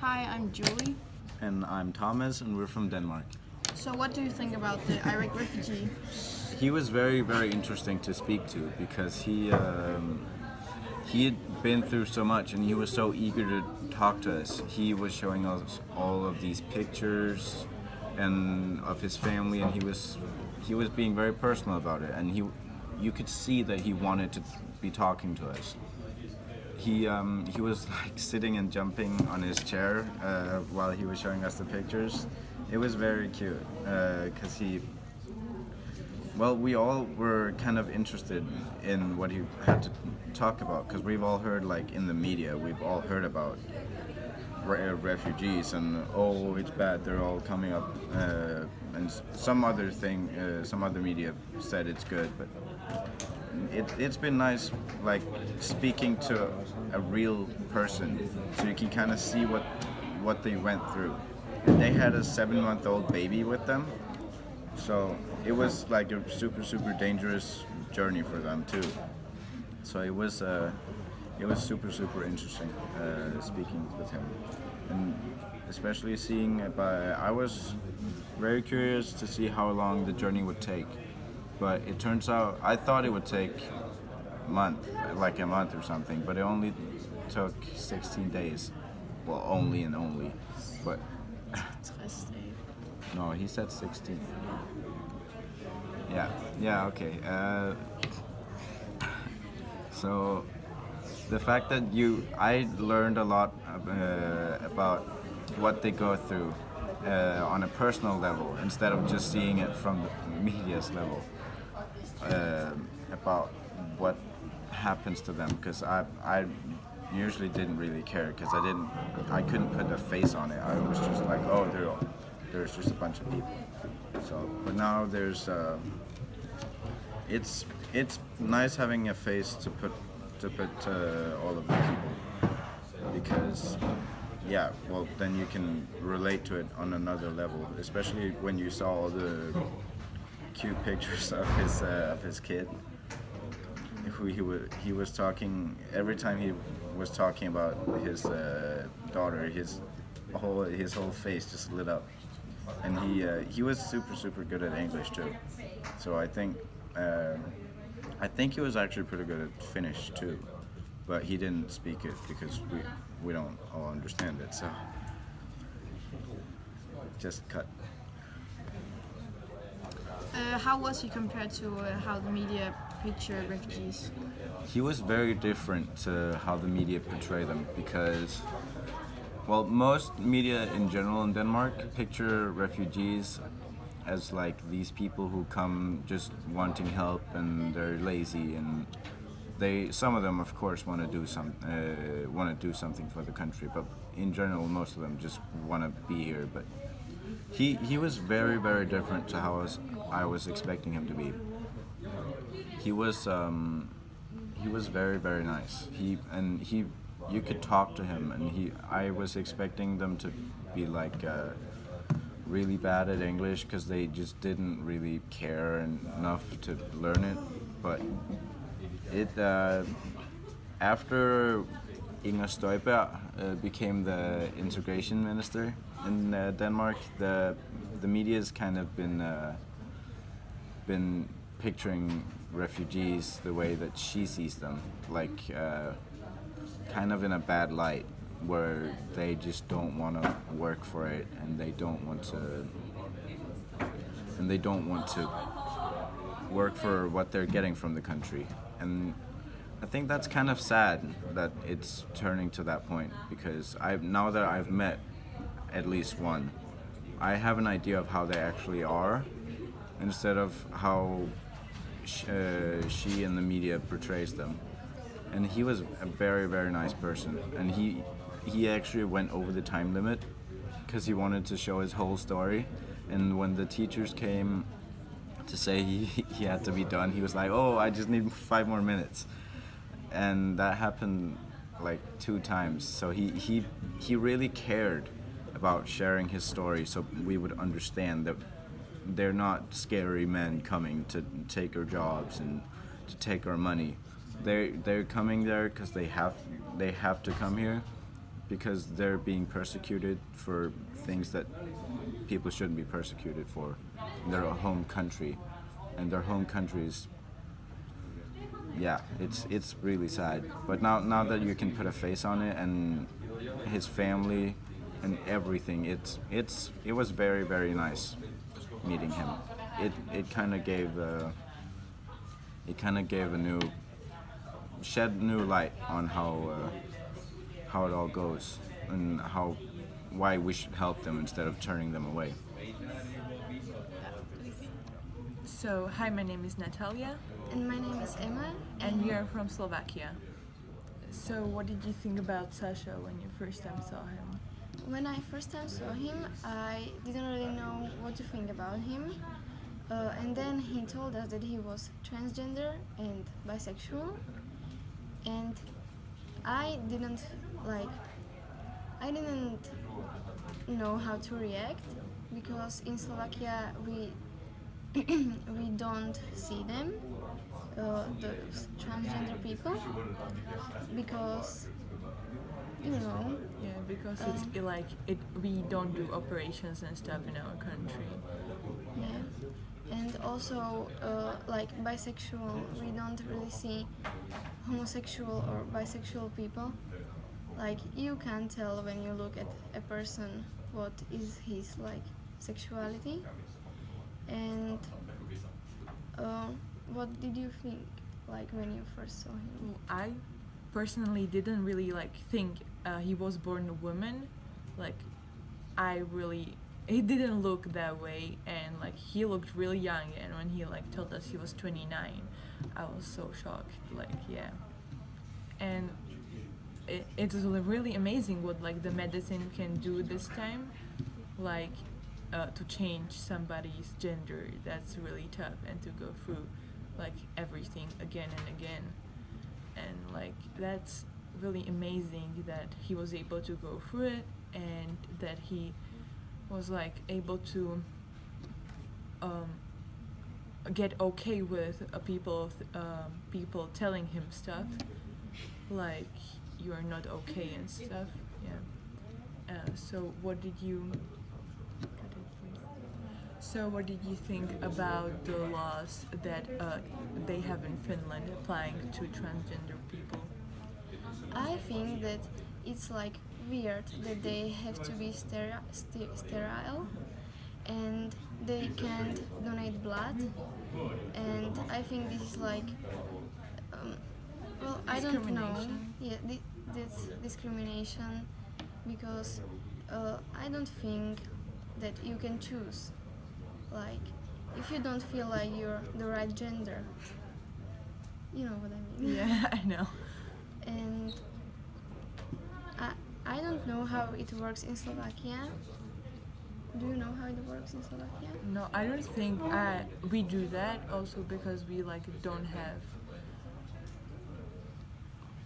Hi, I'm Julie. And I'm Thomas, and we're from Denmark. So, what do you think about the Iraq refugee? He was very, very interesting to speak to because he had been through so much, and he was so eager to talk to us. He was showing us all of these pictures and of his family, and he was being very personal about it, and you could see that he wanted to be talking to us. He was like sitting and jumping on his chair while he was showing us the pictures. It was very cute because we all were kind of interested in what he had to talk about because we've all heard, like in the media, we've all heard about refugees and oh, it's bad, they're all coming up, and some other media said it's good, but it's been nice, like speaking to a real person, so you can kind of see what they went through. And they had a 7-month-old baby with them, so it was like a super dangerous journey for them too. So it was super interesting speaking with him, and especially seeing. I was very curious to see how long the journey would take. But it turns out I thought it would take a month or something, but it only took 16 days. Well, only. But no, he said 16. Yeah, okay. So the fact that I learned a lot about what they go through on a personal level instead of just seeing it from the media's level. About what happens to them, because I usually didn't really care because I couldn't put a face on it. I was just like, oh, there's just a bunch of people. So, but now it's nice having a face to put all of the people, because then you can relate to it on another level, especially when you saw all the cute pictures of his kid. He was talking every time he was talking about his daughter. His whole face just lit up, and he was super good at English too. So I think he was actually pretty good at Finnish too, but he didn't speak it because we don't all understand it. So just cut. How was he compared to how the media picture refugees? He was very different to how the media portray them because, well, most media in general in Denmark picture refugees as like these people who come just wanting help and they're lazy, and some of them of course want to do something for the country, but in general most of them just want to be here. But he was very different to how I was expecting him to be. He was very nice. You could talk to him, and I was expecting them to be like really bad at English because they just didn't really care enough to learn it. But after Inger Støjberg became the integration minister in Denmark, the media's kind of been picturing refugees the way that she sees them, like kind of in a bad light, where they just don't want to work for it, and they don't want to work for what they're getting from the country. And I think that's kind of sad that it's turning to that point, because now that I've met at least one, I have an idea of how they actually are instead of how she and the media portrays them. And he was a very nice person, and he actually went over the time limit because he wanted to show his whole story. And when the teachers came to say he had to be done, he was like, oh, I just need 5 more minutes. And that happened like 2 times. So he really cared about sharing his story, so we would understand that they're not scary men coming to take our jobs and to take our money. They're coming there because they have to come here, because they're being persecuted for things that people shouldn't be persecuted for in their home country, and their home countries. Yeah, it's really sad. But now that you can put a face on it, and his family and everything, it was very, very nice meeting him. It kind of gave a new, shed new light on how it all goes, and why we should help them instead of turning them away. So, hi, my name is Natalia, And my name is Emma. and we are from Slovakia. So, what did you think about Sasha when you first time saw him? When I first time saw him, I didn't really know what to think about him. And then he told us that he was transgender and bisexual. And I didn't I didn't know how to react, because in Slovakia we we don't see them, those transgender people, because Yeah, because we don't do operations and stuff in our country. yeah. And also, like bisexual, we don't really see homosexual or bisexual people. Like, you can tell when you look at a person what is his sexuality. And what did you think when you first saw him? I personally didn't really think he was born a woman. Like, he didn't look that way, and he looked really young. And when he told us he was 29, I was so shocked. Yeah, and it's really amazing what the medicine can do this time, to change somebody's gender. That's really tough, and to go through everything again and again, and that's really amazing that he was able to go through it, and that he was able to get okay with people telling him stuff you are not okay and stuff. Yeah. So what did you think about the laws that they have in Finland applying to transgender people? I think that it's weird that they have to be sterile, and they can't donate blood. And I think this is well, I don't know. Discrimination. Yeah, this discrimination, because I don't think that you can choose. If you don't feel like you're the right gender, you know what I mean. Yeah, I know. And I don't know how it works in Slovakia. Do you know how it works in Slovakia? No, I don't think we do that, also because we don't have.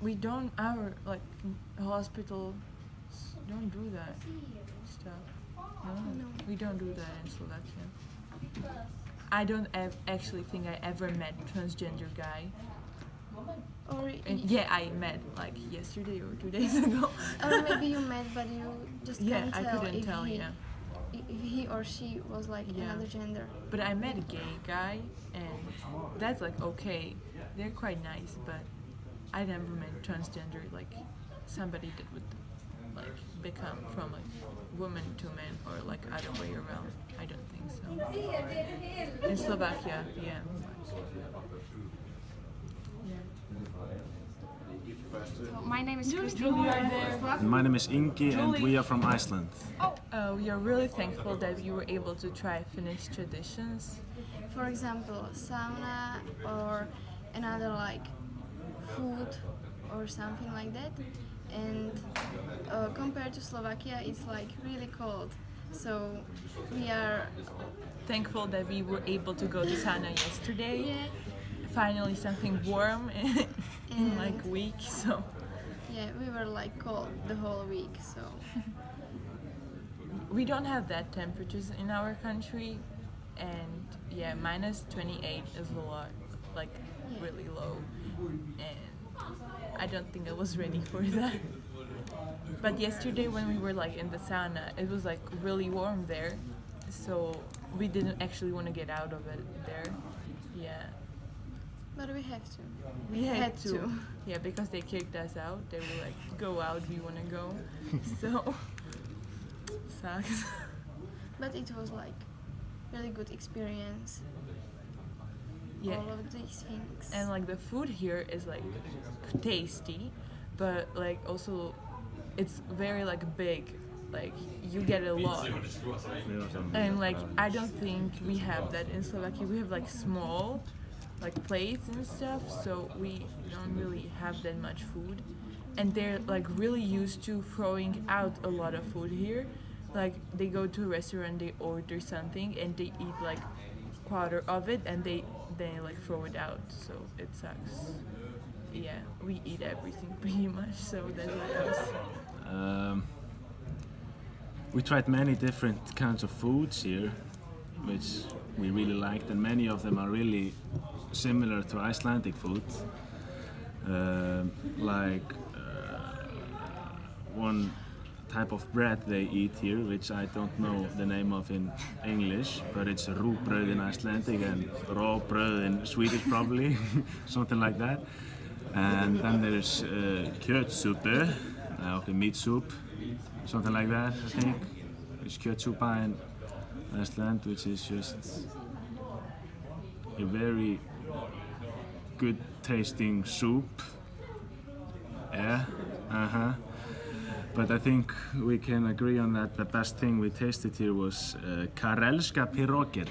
We don't, our hospitals don't do that stuff. No, we don't do that in Slovakia. I don't actually think I ever met transgender guy. Or Yeah, I met yesterday or 2 days ago. or maybe you met, but you just Yeah, can't I tell couldn't if tell. he, Yeah, if he or she was Yeah. another gender. but I met a gay guy, and that's okay. They're quite nice, but I never met transgender, somebody that would become from woman to man, or other way around. I don't think so. In Slovakia, yeah. My name is Christine. And my name is Inki, and we are from Iceland. We are really thankful that you were able to try Finnish traditions. For example, sauna or another food or something like that. And compared to Slovakia, it's really cold. So we are Thankful that we were able to go to sauna yesterday. yeah Finally, something warm in a week. So yeah we were cold the whole week. So we don't have that temperatures in our country, and yeah, -28 is a lot, really low, and I don't think I was ready for that. But yesterday when we were like in the sauna, it was like really warm there, so we didn't actually want to get out of it there. Yeah. But we have to. We had to. Yeah, because they kicked us out. They were like, go out, we want to go. So, sucks. But it was like really good experience. Yeah. All of these things. And like the food here is like tasty, but like also it's very like big. Like you get a lot. And like I don't think we have that in Slovakia. We have like small like plates and stuff, so we don't really have that much food. And they're like really used to throwing out a lot of food here. Like they go to a restaurant, they order something and they eat like quarter of it and they like throw it out, so it sucks. Yeah, we eat everything pretty much, so that's like us. We tried many different kinds of foods here, which we really liked, and many of them are really similar to Icelandic food. One type of bread they eat here, which I don't know the name of in English, but it's rúgbrauð in Icelandic and råbrauð in Swedish probably, something like that. And then there's kjötsúpu, okay, meat soup, something like that, I think. There's kjötsúpa in Iceland, which is just a very good tasting soup. Yeah, But I think we can agree on that the best thing we tasted here was karelska pyroger,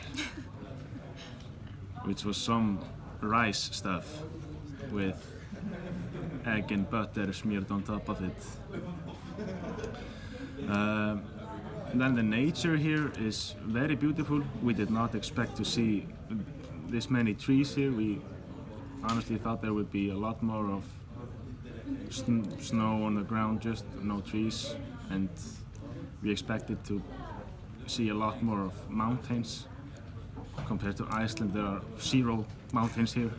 which was some rice stuff with egg and butter smeared on top of it. Then the nature here is very beautiful. We did not expect to see this many trees here. We honestly thought there would be a lot more of snow on the ground, just no trees, and we expected to see a lot more of mountains. Compared to Iceland, there are 0 mountains here,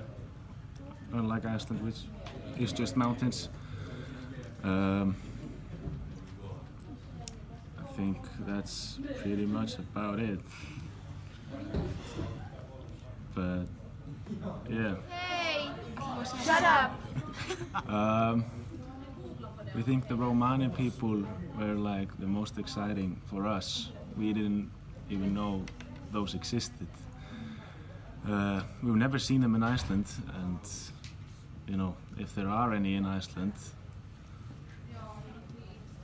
unlike Iceland, which is just mountains. I think that's pretty much about it. But yeah. Hey! Shut up! We think the Romanian people were like the most exciting for us. We didn't even know those existed. We've never seen them in Iceland, and you know, if there are any in Iceland,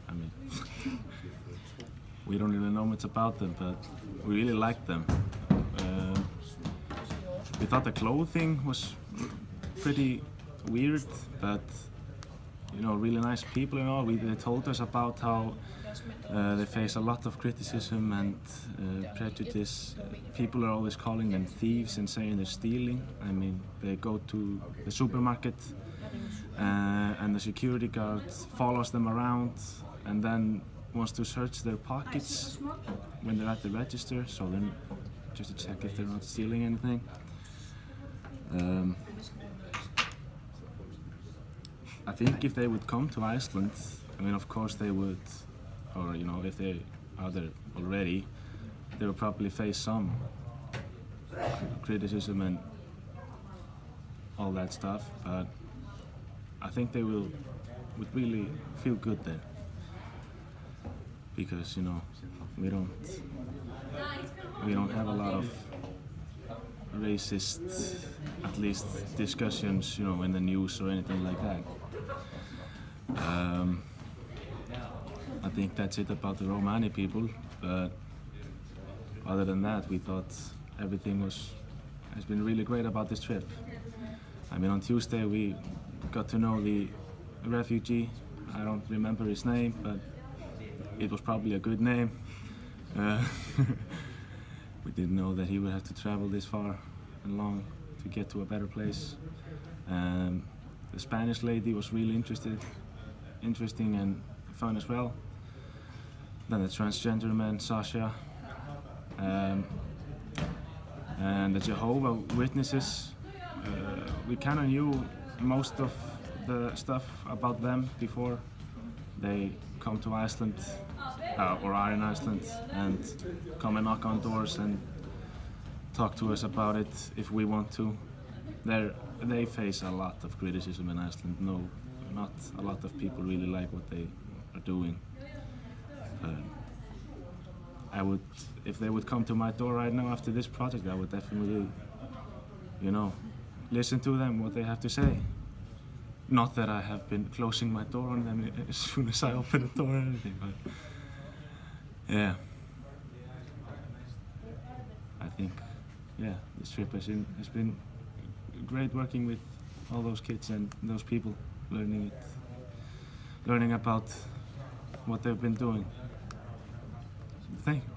I mean, we don't really know much about them, but we really liked them. We thought the clothing was pretty weird, but you know, really nice people and all. They told us about how they face a lot of criticism and prejudice. People are always calling them thieves and saying they're stealing. I mean, they go to the supermarket and the security guard follows them around and then wants to search their pockets when they're at the register, so then just to check if they're not stealing anything. I think if they would come to Iceland, I mean, of course they would, or you know, if they are there already, they will probably face some criticism and all that stuff, but I think they would really feel good there, because you know, we don't have a lot of racist, at least discussions, you know, in the news or anything like that. I think that's it about the Romani people, but other than that, we thought everything has been really great about this trip. I mean, on Tuesday we got to know the refugee. I don't remember his name, but it was probably a good name. We didn't know that he would have to travel this far and long to get to a better place. The Spanish lady was really interesting and fun as well. Then the transgender man, Sasha. And the Jehovah Witnesses. We kind of knew most of the stuff about them before they come to Iceland or are in Iceland and come and knock on doors and talk to us about it if we want to. They face a lot of criticism in Iceland. No, not a lot of people really like what they are doing. I would, if they would come to my door right now after this project, I would definitely, listen to them, what they have to say. Not that I have been closing my door on them as soon as I open the door or anything, but yeah. I think, this trip has been great working with all those kids and those people, learning about what they've been doing. Thank you.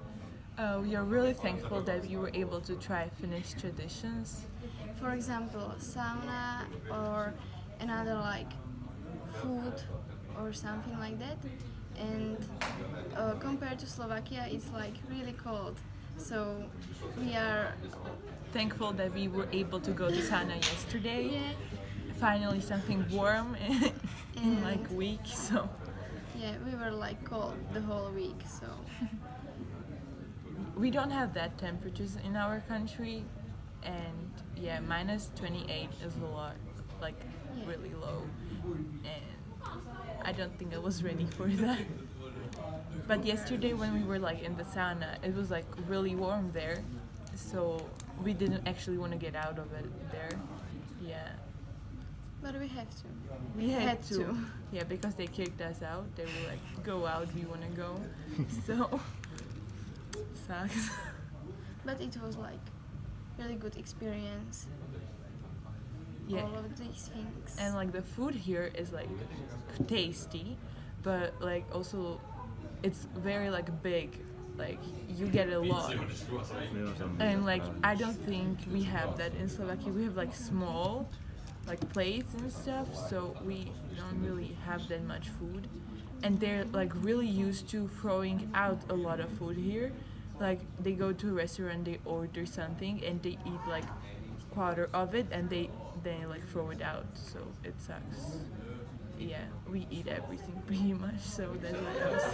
We are really thankful that we were able to try Finnish traditions. For example, sauna or another like food or something like that. And compared to Slovakia, it's like really cold. So we are Thankful that we were able to go to sauna yesterday. yeah, Finally something warm in like a week, so yeah, we were like cold the whole week. So we don't have that temperatures in our country, and minus 28 is a lot, like really low, and I don't think I was ready for that. But yesterday when we were like in the sauna, it was like really warm there, so we didn't actually want to get out of it there. Yeah. but we have to. We had to. Yeah, because they kicked us out. They were like, go out, we want to go. So, sucks. But it was like really good experience. Yeah. All of these things. And like the food here is like tasty, but like also it's very like big. Like you get a lot. And like I don't think we have that in Slovakia. We have like small like plates and stuff, so we don't really have that much food. And they're like really used to throwing out a lot of food here. Like they go to a restaurant, they order something and they eat like quarter of it and they like throw it out, so it sucks. Yeah, we eat everything pretty much, so that's what else.